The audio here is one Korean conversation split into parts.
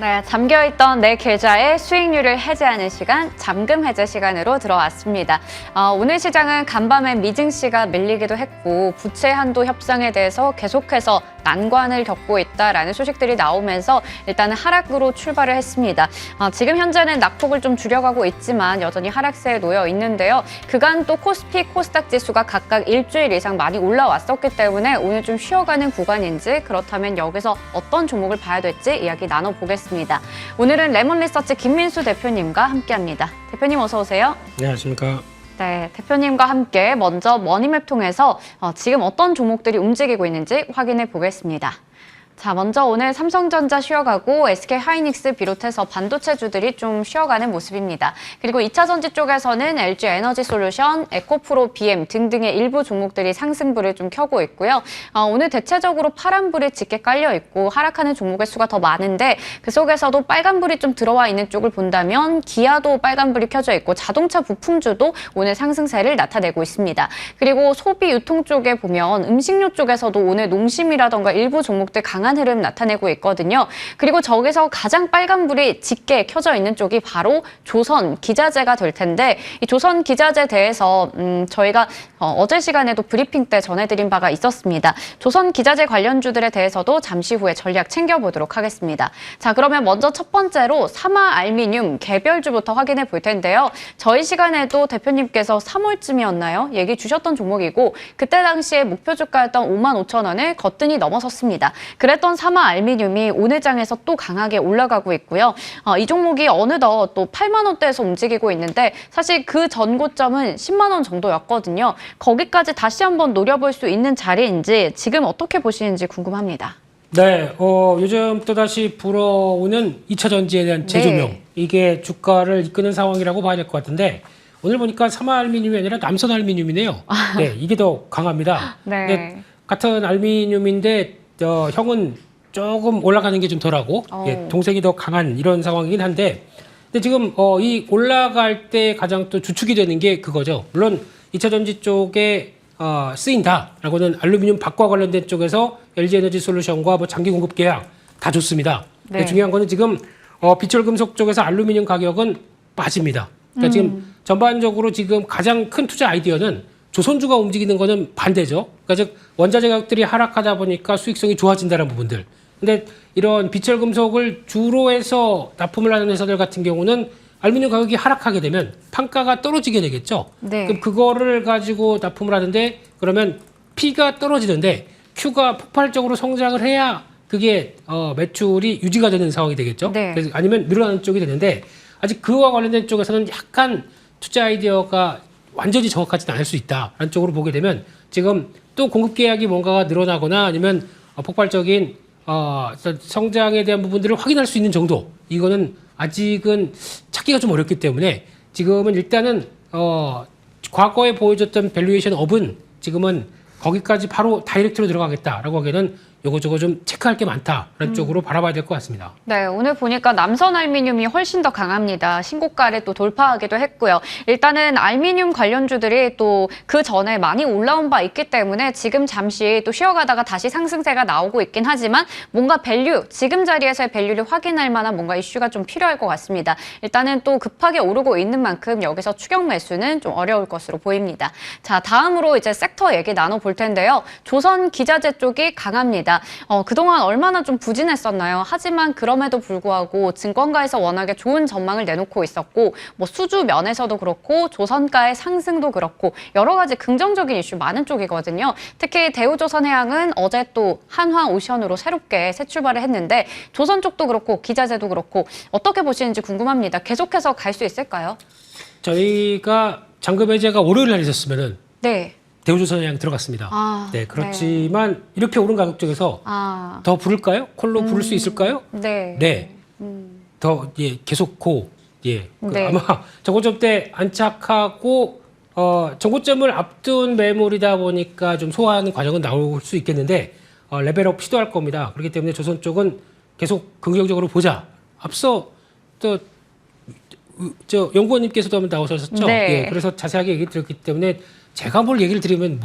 네, 잠겨있던 내 계좌의 수익률을 해제하는 시간, 잠금 해제 시간으로 들어왔습니다. 오늘 시장은 간밤에 미증시가 밀리기도 했고 부채 한도 협상에 대해서 계속해서 난관을 겪고 있다라는 소식들이 나오면서 일단은 하락으로 출발을 했습니다. 지금 현재는 낙폭을 좀 줄여가고 있지만 여전히 하락세에 놓여 있는데요. 그간 또 코스피, 코스닥 지수가 각각 일주일 이상 많이 올라왔었기 때문에 오늘 좀 쉬어가는 구간인지 그렇다면 여기서 어떤 종목을 봐야 될지 이야기 나눠보겠습니다. 오늘은 레몬리서치 김민수 대표님과 함께합니다. 대표님 어서 오세요. 네, 안녕하십니까. 네, 대표님과 함께 먼저 머니맵 통해서 지금 어떤 종목들이 움직이고 있는지 확인해 보겠습니다. 자, 먼저 오늘 삼성전자 쉬어가고 SK하이닉스 비롯해서 반도체주들이 좀 쉬어가는 모습입니다. 그리고 2차 전지 쪽에서는 LG에너지솔루션, 에코프로, BM 등등의 일부 종목들이 상승불을 좀 켜고 있고요. 오늘 대체적으로 파란불이 짙게 깔려 있고 하락하는 종목의 수가 더 많은데 그 속에서도 빨간불이 좀 들어와 있는 쪽을 본다면 기아도 빨간불이 켜져 있고 자동차 부품주도 오늘 상승세를 나타내고 있습니다. 그리고 소비 유통 쪽에 보면 음식료 쪽에서도 오늘 농심이라던가 일부 종목들 강한 흐름 나타내고 있거든요. 그리고 저기서 가장 빨간불이 짙게 켜져 있는 쪽이 바로 조선 기자재가 될 텐데 이 조선 기자재에 대해서 저희가 어제 시간에도 브리핑 때 전해드린 바가 있었습니다. 조선 기자재 관련주들에 대해서도 잠시 후에 전략 챙겨보도록 하겠습니다. 자, 그러면 먼저 첫 번째로 사마알미늄 개별주부터 확인해 볼 텐데요. 저희 시간에도 대표님께서 3월쯤이었나요? 얘기 주셨던 종목이고 그때 당시에 목표 주가였던 55,000원을 거뜬히 넘어섰습니다. 그랬던 사마알미늄이 오늘 장에서 또 강하게 올라가고 있고요. 이 종목이 어느덧 또 8만 원대에서 움직이고 있는데 사실 그 전고점은 10만 원 정도였거든요. 거기까지 다시 한번 노려볼 수 있는 자리인지 지금 어떻게 보시는지 궁금합니다. 네, 요즘 또다시 불어오는 2차 전지에 대한 재조명. 네. 이게 주가를 이끄는 상황이라고 봐야 될 것 같은데 오늘 보니까 사마알미늄이 아니라 남선알미늄이네요. 네, 이게 더 강합니다. 네. 근데 같은 알미늄인데 형은 조금 올라가는 게 좀 덜하고 예, 동생이 더 강한 이런 상황이긴 한데 근데 지금 이 올라갈 때 가장 또 주축이 되는 게 그거죠. 물론 2차 전지 쪽에 쓰인다라고는 알루미늄 박과 관련된 쪽에서 LG에너지솔루션과 뭐 장기 공급 계약 다 좋습니다. 네. 근데 중요한 거는 지금 비철금속 쪽에서 알루미늄 가격은 빠집니다. 그러니까 지금 전반적으로 지금 가장 큰 투자 아이디어는 조선주가 움직이는 거는 반대죠. 그러니까 즉 원자재 가격들이 하락하다 보니까 수익성이 좋아진다는 부분들. 근데 이런 비철금속을 주로 해서 납품을 하는 회사들 같은 경우는 알루미늄 가격이 하락하게 되면 판가가 떨어지게 되겠죠. 네. 그럼 그거를 가지고 납품을 하는데 그러면 P가 떨어지는데 Q가 폭발적으로 성장을 해야 그게 매출이 유지가 되는 상황이 되겠죠. 네. 그래서 아니면 늘어나는 쪽이 되는데 아직 그와 관련된 쪽에서는 약간 투자 아이디어가 완전히 정확하지는 않을 수 있다라는 쪽으로 보게 되면 지금 또 공급 계약이 뭔가가 늘어나거나 아니면 폭발적인 성장에 대한 부분들을 확인할 수 있는 정도 이거는 아직은 찾기가 좀 어렵기 때문에 지금은 일단은 과거에 보여줬던 밸류에이션 업은 지금은 거기까지 바로 다이렉트로 들어가겠다라고 하기에는 요거저거 좀 체크할 게 많다라는 쪽으로 바라봐야 될 것 같습니다. 네, 오늘 보니까 남선 알미늄이 훨씬 더 강합니다. 신고가를 또 돌파하기도 했고요. 일단은 알미늄 관련주들이 또 그 전에 많이 올라온 바 있기 때문에 지금 잠시 또 쉬어가다가 다시 상승세가 나오고 있긴 하지만 뭔가 밸류, 지금 자리에서의 밸류를 확인할 만한 뭔가 이슈가 좀 필요할 것 같습니다. 일단은 또 급하게 오르고 있는 만큼 여기서 추격 매수는 좀 어려울 것으로 보입니다. 자, 다음으로 이제 섹터 얘기 나눠볼 텐데요. 조선 기자재 쪽이 강합니다. 그동안 얼마나 좀 부진했었나요? 하지만 그럼에도 불구하고 증권가에서 워낙에 좋은 전망을 내놓고 있었고 뭐 수주 면에서도 그렇고 조선가의 상승도 그렇고 여러 가지 긍정적인 이슈 많은 쪽이거든요. 특히 대우조선해양은 어제 또 한화오션으로 새롭게 새 출발을 했는데 조선 쪽도 그렇고 기자재도 그렇고 어떻게 보시는지 궁금합니다. 계속해서 갈 수 있을까요? 저희가 잔금 해제가 월요일 날 있었으면은 네. 대우조선해양 들어갔습니다. 네, 그렇지만 이렇게 오른 가격 쪽에서 더 부를까요? 콜로 부를 수 있을까요? 네. 네. 더 계속 네. 아마 정고점 때 안착하고 정고점을 앞둔 매물이다 보니까 좀 소화하는 과정은 나올 수 있겠는데 레벨업 시도할 겁니다. 그렇기 때문에 조선 쪽은 계속 긍정적으로 보자. 앞서 또 연구원님께서도 한번 나오셨었죠. 네. 예, 그래서 자세하게 얘기 드렸기 때문에 제가 뭘 얘기를 드리면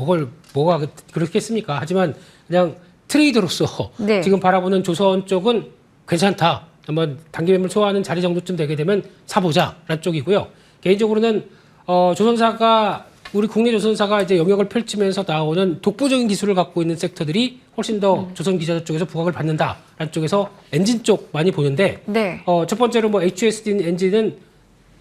뭐가 그렇겠습니까? 하지만 그냥 트레이더로서 네. 지금 바라보는 조선 쪽은 괜찮다. 한번 단기 매물 소화하는 자리 정도쯤 되게 되면 사보자라는 쪽이고요. 개인적으로는 조선사가 우리 국내 조선사가 이제 영역을 펼치면서 나오는 독보적인 기술을 갖고 있는 섹터들이 훨씬 더 조선 기자 쪽에서 부각을 받는다라는 쪽에서 엔진 쪽 많이 보는데 네. 첫 번째로 뭐 HUSD 엔진은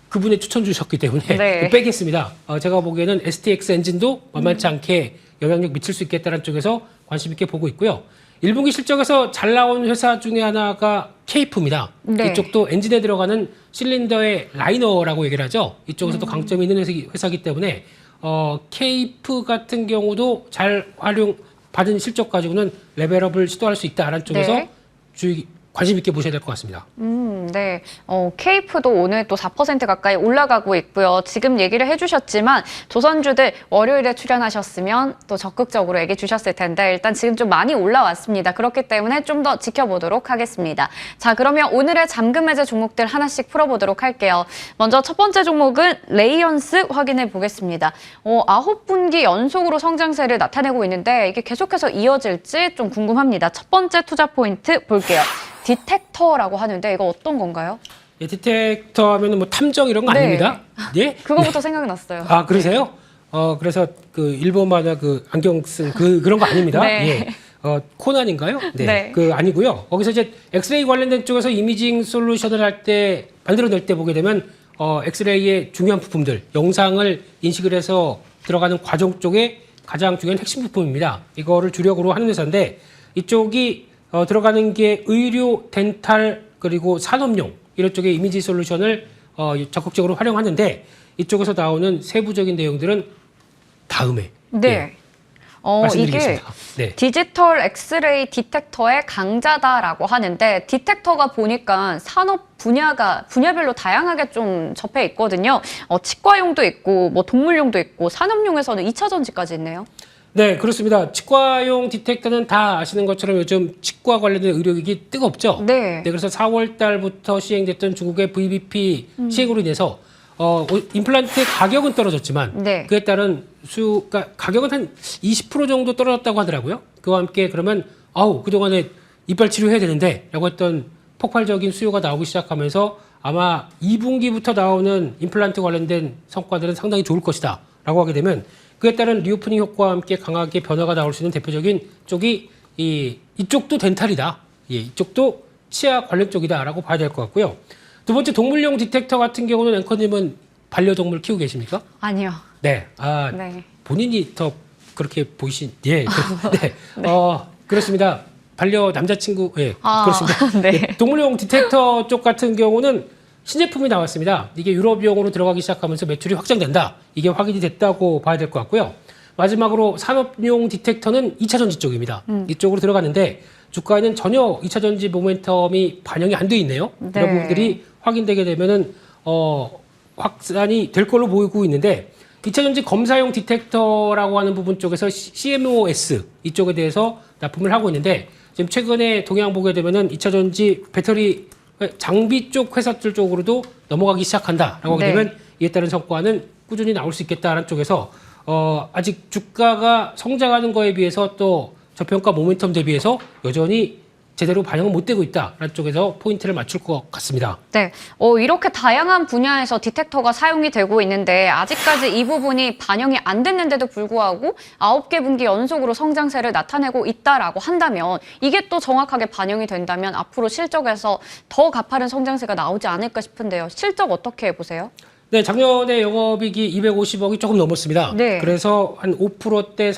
그분이 추천 주셨기 때문에 네. 빼겠습니다. 제가 보기에는 STX 엔진도 만만치 않게 영향력 미칠 수 있겠다는 쪽에서 관심 있게 보고 있고요. 1분기 실적에서 잘 나온 회사 중에 하나가 케이프입니다. 네. 이쪽도 엔진에 들어가는 실린더의 라이너라고 얘기를 하죠. 이쪽에서도 강점이 있는 회사이기 때문에 케이프 같은 경우도 잘 활용받은 실적 가지고는 레벨업을 시도할 수 있다라는 쪽에서 네. 관심 있게 보셔야 될 것 같습니다. 네. 케이프도 오늘 또 4% 가까이 올라가고 있고요. 지금 얘기를 해주셨지만 조선주들 월요일에 출연하셨으면 또 적극적으로 얘기해 주셨을 텐데 일단 지금 좀 많이 올라왔습니다. 그렇기 때문에 좀 더 지켜보도록 하겠습니다. 자, 그러면 오늘의 잠금 해제 종목들 하나씩 풀어보도록 할게요. 먼저 첫 번째 종목은 레이언스 확인해 보겠습니다. 9분기 연속으로 성장세를 나타내고 있는데 이게 계속해서 이어질지 좀 궁금합니다. 첫 번째 투자 포인트 볼게요. 디텍터라고 하는데 이거 어떤 건가요? 예, 디텍터 하면은 뭐 탐정 이런 거 네. 아닙니다. 예? 그거부터 생각이 났어요. 아, 그러세요? 그래서 그 일본 만화 그 안경 쓴 그런 거 아닙니다. 네. 예. 코난인가요? 네. 네. 그 아니고요. 거기서 이제 엑스레이 관련된 쪽에서 이미징 솔루션을 할 때 만들어낼 때 보게 되면 엑스레이의 중요한 부품들, 영상을 인식을 해서 들어가는 과정 쪽에 가장 중요한 핵심 부품입니다. 이거를 주력으로 하는 회사인데 이쪽이 들어가는 게 의료, 덴탈, 그리고 산업용 이런 쪽의 이미지 솔루션을 적극적으로 활용하는데 이쪽에서 나오는 세부적인 내용들은 다음에 네. 이게 말씀드리겠습니다. 네. 디지털 엑스레이 디텍터의 강자다라고 하는데 디텍터가 보니까 산업 분야별로 다양하게 좀 접해 있거든요. 치과용도 있고 뭐 동물용도 있고 산업용에서는 2차 전지까지 있네요. 네, 그렇습니다. 치과용 디텍터는 다 아시는 것처럼 요즘 치과 관련된 의료기기 뜨겁죠? 네. 그래서 4월 달부터 시행됐던 중국의 VBP 시행으로 인해서 임플란트의 가격은 떨어졌지만 네. 그에 따른 그러니까 가격은 한 20% 정도 떨어졌다고 하더라고요. 그와 함께 그러면 그동안에 이빨 치료해야 되는데 라고 했던 폭발적인 수요가 나오기 시작하면서 아마 2분기부터 나오는 임플란트 관련된 성과들은 상당히 좋을 것이다 라고 하게 되면 그에 따른 리오프닝 효과와 함께 강하게 변화가 나올 수 있는 대표적인 쪽이 이쪽도 덴탈이다. 예, 이쪽도 치아 관련 쪽이다라고 봐야 될 것 같고요. 두 번째 동물용 디텍터 같은 경우는 앵커님은 반려동물 키우고 계십니까? 아니요. 네. 네. 본인이 더 그렇게 보이신 네. 그렇습니다. 반려 남자친구 그렇습니다. 네. 네, 동물용 디텍터 쪽 같은 경우는 신제품이 나왔습니다. 이게 유럽용으로 들어가기 시작하면서 매출이 확장된다. 이게 확인이 됐다고 봐야 될 것 같고요. 마지막으로 산업용 디텍터는 2차 전지 쪽입니다. 이쪽으로 들어가는데 주가에는 전혀 2차 전지 모멘텀이 반영이 안 돼 있네요. 네. 이런 부분들이 확인되게 되면은 확산이 될 걸로 보이고 있는데 2차 전지 검사용 디텍터라고 하는 부분 쪽에서 CMOS 이쪽에 대해서 납품을 하고 있는데 지금 최근에 동향 보게 되면은 2차 전지 배터리 장비 쪽 회사들 쪽으로도 넘어가기 시작한다라고 하게 네. 되면 이에 따른 성과는 꾸준히 나올 수 있겠다라는 쪽에서 아직 주가가 성장하는 거에 비해서 또 저평가 모멘텀 대비해서 여전히 제대로 반영은 못 되고 있다라는 쪽에서 포인트를 맞출 것 같습니다. 네, 이렇게 다양한 분야에서 디텍터가 사용이 되고 있는데 아직까지 이 부분이 반영이 안 됐는데도 불구하고 9개 분기 연속으로 성장세를 나타내고 있다라고 한다면 이게 또 정확하게 반영이 된다면 앞으로 실적에서 더 가파른 성장세가 나오지 않을까 싶은데요. 실적 어떻게 보세요? 네, 작년에 영업이익이 250억이 조금 넘었습니다. 네. 그래서 한 5%대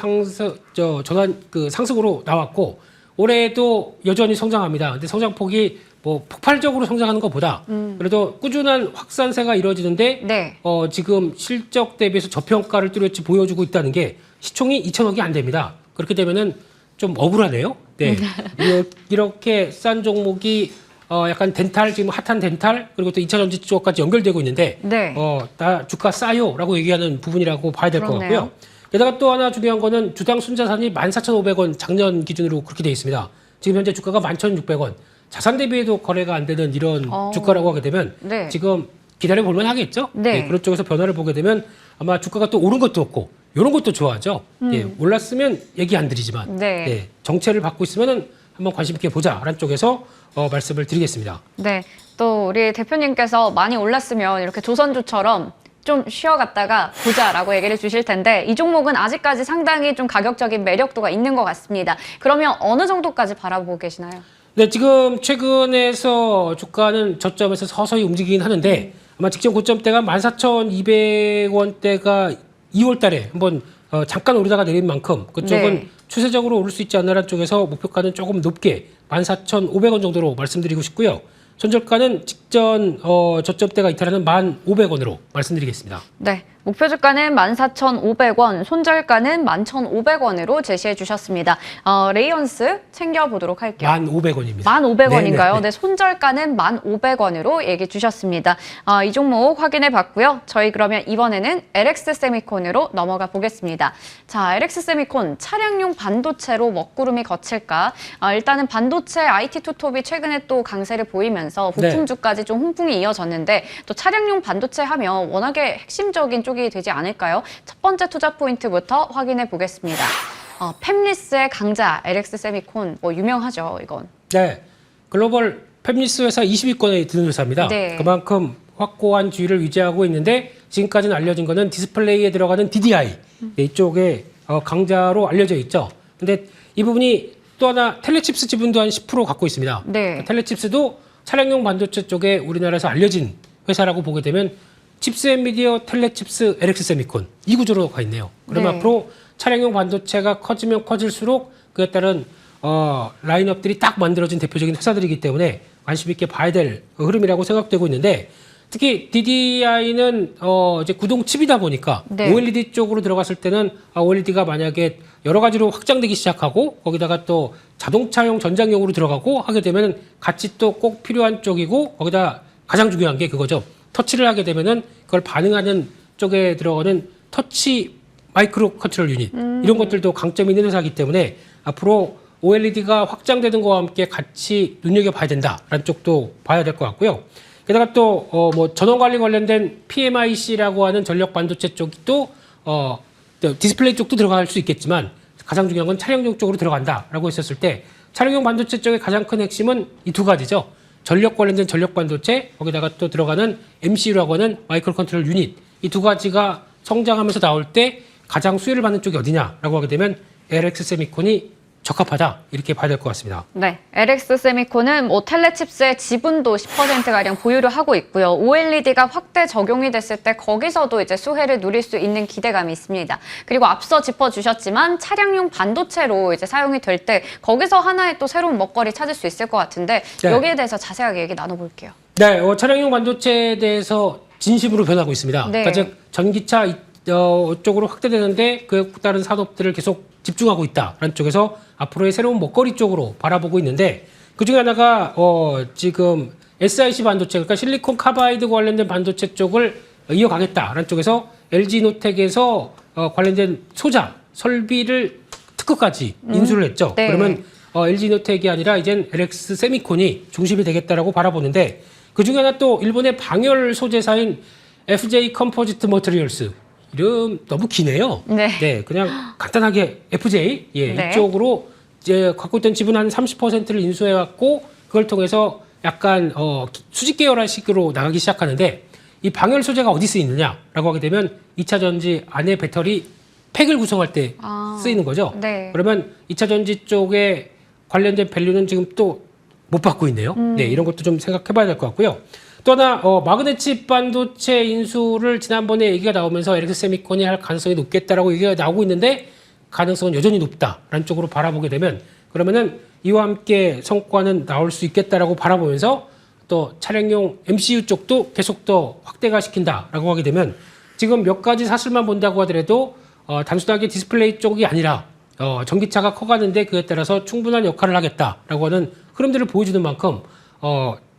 상승으로 나왔고 올해도 여전히 성장합니다. 근데 성장폭이 뭐 폭발적으로 성장하는 것보다 그래도 꾸준한 확산세가 이루어지는데 네. 지금 실적 대비해서 저평가를 뚜렷이 보여주고 있다는 게 시총이 2천억이 안 됩니다. 그렇게 되면은 좀 억울하네요. 네. 이렇게 싼 종목이 약간 덴탈, 지금 핫한 덴탈, 그리고 또 2차 전지 쪽까지 연결되고 있는데, 네. 나 주가 싸요 라고 얘기하는 부분이라고 봐야 될 것 그렇네요. 같고요. 게다가 또 하나 중요한 거는 주당 순자산이 14,500원 작년 기준으로 그렇게 돼 있습니다. 지금 현재 주가가 11,600원. 자산 대비해도 거래가 안 되는 이런 주가라고 하게 되면 네. 지금 기다려 볼만 하겠죠? 네. 그런 쪽에서 변화를 보게 되면 아마 주가가 또 오른 것도 없고 이런 것도 좋아하죠. 올랐으면 얘기 안 드리지만 네. 정체를 받고 있으면은 한번 관심 있게 보자라는 쪽에서 말씀을 드리겠습니다. 네, 또 우리 대표님께서 많이 올랐으면 이렇게 조선주처럼 좀 쉬어갔다가 보자라고 얘기를 주실 텐데 이 종목은 아직까지 상당히 좀 가격적인 매력도가 있는 것 같습니다. 그러면 어느 정도까지 바라보고 계시나요? 네, 지금 최근에서 주가는 저점에서 서서히 움직이긴 하는데 아마 직전 고점대가 14,200원대가 2월 달에 한번 잠깐 오르다가 내린 만큼 그쪽은 네. 추세적으로 오를 수 있지 않나라는 쪽에서 목표가는 조금 높게 14,500원 정도로 말씀드리고 싶고요. 손절가는 직전 저점대가 이탈하는 1,500원으로 말씀드리겠습니다. 네, 목표 주가는 14,500원, 손절가는 11,500원으로 제시해 주셨습니다. 레이언스 챙겨보도록 할게요. 1,500원입니다. 1,500원인가요? 네, 손절가는 1,500원으로 얘기해 주셨습니다. 이 종목 확인해 봤고요. 저희 그러면 이번에는 LX 세미콘으로 넘어가 보겠습니다. 자, LX 세미콘 차량용 반도체로 먹구름이 거칠까? 일단은 반도체 IT 투톱이 최근에 또 강세를 보이면서 부품주까지 좀 훈풍이 이어졌는데 또 차량용 반도체 하면 워낙에 핵심적인 쪽이 되지 않을까요? 첫 번째 투자 포인트부터 확인해 보겠습니다. 팹리스의 강자 LX 세미콘 뭐 유명하죠, 이건. 네, 글로벌 팹리스 회사 20위권에 드는 회사입니다. 네. 그만큼 확고한 지위를 유지하고 있는데 지금까지는 알려진 거는 디스플레이에 들어가는 DDI 이쪽에 강자로 알려져 있죠. 근데 이 부분이 또 하나 텔레칩스 지분도 한 10% 갖고 있습니다. 네. 텔레칩스도 차량용 반도체 쪽에 우리나라에서 알려진 회사라고 보게 되면 칩스앤미디어, 텔레칩스, LX 세미콘 이 구조로 가 있네요. 그러면 네. 앞으로 차량용 반도체가 커지면 커질수록 그에 따른 라인업들이 딱 만들어진 대표적인 회사들이기 때문에 관심 있게 봐야 될 흐름이라고 생각되고 있는데 특히 DDI는 이제 구동 칩이다 보니까 네. OLED 쪽으로 들어갔을 때는 OLED가 만약에 여러 가지로 확장되기 시작하고 거기다가 또 자동차용 전장용으로 들어가고 하게 되면 같이 또 꼭 필요한 쪽이고 거기다 가장 중요한 게 그거죠. 터치를 하게 되면은 그걸 반응하는 쪽에 들어가는 터치 마이크로 컨트롤 유닛 이런 것들도 강점이 있는 회사이기 때문에 앞으로 OLED가 확장되는 것과 함께 같이 눈여겨봐야 된다라는 쪽도 봐야 될 것 같고요. 게다가 또 뭐 전원 관리 관련된 PMIC라고 하는 전력 반도체 쪽이 또 디스플레이 쪽도 들어갈 수 있겠지만 가장 중요한 건 차량용 쪽으로 들어간다라고 했었을 때 차량용 반도체 쪽의 가장 큰 핵심은 이 두 가지죠. 전력 관련된 전력 반도체 거기다가 또 들어가는 MCU라고 하는 마이크로 컨트롤 유닛 이 두 가지가 성장하면서 나올 때 가장 수혜를 받는 쪽이 어디냐라고 하게 되면 LX 세미콘이 적합하다 이렇게 봐야 될 것 같습니다. 네, LX 세미콘은 뭐 텔레칩스의 지분도 10%가량 보유를 하고 있고요. OLED가 확대 적용이 됐을 때 거기서도 이제 수혜를 누릴 수 있는 기대감이 있습니다. 그리고 앞서 짚어주셨지만 차량용 반도체로 이제 사용이 될 때 거기서 하나의 또 새로운 먹거리 찾을 수 있을 것 같은데 네. 여기에 대해서 자세하게 얘기 나눠볼게요. 네, 차량용 반도체에 대해서 진심으로 변하고 있습니다. 네. 그러니까 즉 전기차 쪽으로 확대되는데 그 다른 산업들을 계속 집중하고 있다라는 쪽에서 앞으로의 새로운 먹거리 쪽으로 바라보고 있는데 그중에 하나가 지금 SiC 반도체 그러니까 실리콘 카바이드 관련된 반도체 쪽을 이어가겠다라는 쪽에서 LG노텍에서 관련된 소자 설비를 특허까지 인수를 했죠. 네. 그러면 LG노텍이 아니라 이젠 LX 세미콘이 중심이 되겠다라고 바라보는데 그중에 하나 또 일본의 방열 소재사인 FJ 컴포지트 머티리얼스 이름 너무 기네요. 네. 그냥 간단하게 FJ 네. 이쪽으로 이제 갖고 있던 지분 한 30%를 인수해 갖고 그걸 통해서 약간 수직 계열화식으로 나가기 시작하는데 이 방열 소재가 어디 쓰이느냐라고 하게 되면 2차 전지 안에 배터리 팩을 구성할 때 쓰이는 거죠. 네. 그러면 2차 전지 쪽에 관련된 밸류는 지금 또 못 받고 있네요. 네, 이런 것도 좀 생각해 봐야 될 것 같고요. 또 하나 마그네칩 반도체 인수를 지난번에 얘기가 나오면서 LX 세미콘이 할 가능성이 높겠다라고 얘기가 나오고 있는데 가능성은 여전히 높다라는 쪽으로 바라보게 되면 그러면은 이와 함께 성과는 나올 수 있겠다라고 바라보면서 또 차량용 MCU 쪽도 계속 더 확대가 시킨다라고 하게 되면 지금 몇 가지 사실만 본다고 하더라도 단순하게 디스플레이 쪽이 아니라 전기차가 커가는데 그에 따라서 충분한 역할을 하겠다라고 하는 흐름들을 보여주는 만큼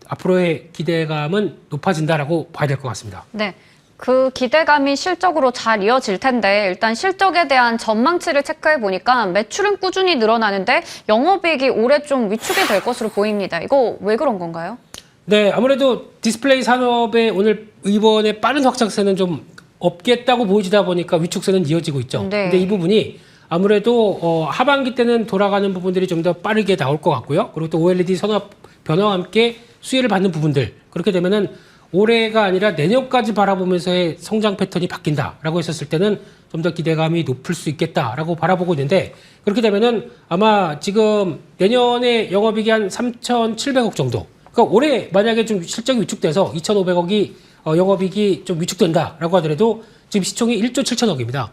앞으로의 기대감은 높아진다라고 봐야 될 것 같습니다. 네. 그 기대감이 실적으로 잘 이어질 텐데 일단 실적에 대한 전망치를 체크해 보니까 매출은 꾸준히 늘어나는데 영업이익이 올해 좀 위축이 될 것으로 보입니다. 이거 왜 그런 건가요? 네, 아무래도 디스플레이 산업의 오늘 이번에 빠른 확장세는 좀 없겠다고 보이다 보니까 위축세는 이어지고 있죠. 네. 근데 이 부분이 아무래도 하반기 때는 돌아가는 부분들이 좀 더 빠르게 나올 것 같고요. 그리고 또 OLED 산업 변화와 함께 수혜를 받는 부분들, 그렇게 되면은 올해가 아니라 내년까지 바라보면서의 성장 패턴이 바뀐다라고 했었을 때는 좀 더 기대감이 높을 수 있겠다라고 바라보고 있는데, 그렇게 되면은 아마 지금 내년에 영업이익이 한 3,700억 정도. 그러니까 올해 만약에 좀 실적이 위축돼서 2,500억이 영업이익이 좀 위축된다라고 하더라도 지금 시총이 1조 7천억입니다.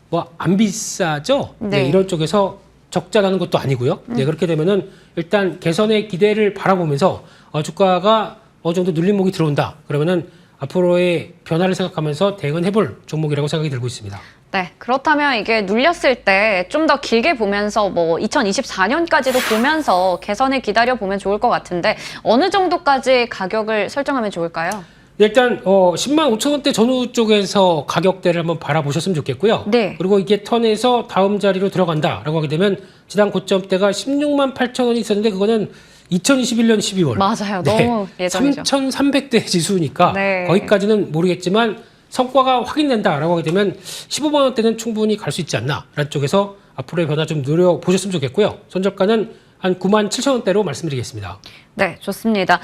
뭐 안 비싸죠? 네. 네, 이런 쪽에서 적자라는 것도 아니고요. 네, 그렇게 되면은 일단 개선의 기대를 바라보면서 주가가 어느 정도 눌림목이 들어온다. 그러면은 앞으로의 변화를 생각하면서 대응해볼 종목이라고 생각이 들고 있습니다. 네, 그렇다면 이게 눌렸을 때 좀 더 길게 보면서 뭐 2024년까지도 보면서 개선을 기다려 보면 좋을 것 같은데 어느 정도까지 가격을 설정하면 좋을까요? 일단 10만 5천 원대 전후 쪽에서 가격대를 한번 바라보셨으면 좋겠고요. 네. 그리고 이게 턴에서 다음 자리로 들어간다라고 하게 되면 지난 고점대가 16만 8천 원이 있었는데 그거는 2021년 12월. 맞아요. 너무 예전이죠. 3,300대 지수니까 네. 거기까지는 모르겠지만 성과가 확인된다라고 하게 되면 15만 원대는 충분히 갈 수 있지 않나라는 쪽에서 앞으로의 변화 좀 노려보셨으면 좋겠고요. 손절가는 한 9만 7천 원대로 말씀드리겠습니다. 네, 좋습니다.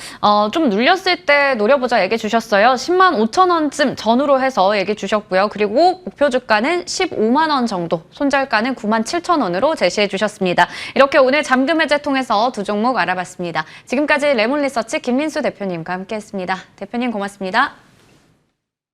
좀 눌렸을 때 노려보자 얘기해 주셨어요. 10만 5천 원쯤 전후로 해서 얘기해 주셨고요. 그리고 목표 주가는 15만 원 정도, 손절가는 9만 7천 원으로 제시해 주셨습니다. 이렇게 오늘 잠금 해제 통해서 두 종목 알아봤습니다. 지금까지 레몬리서치 김민수 대표님과 함께했습니다. 대표님 고맙습니다.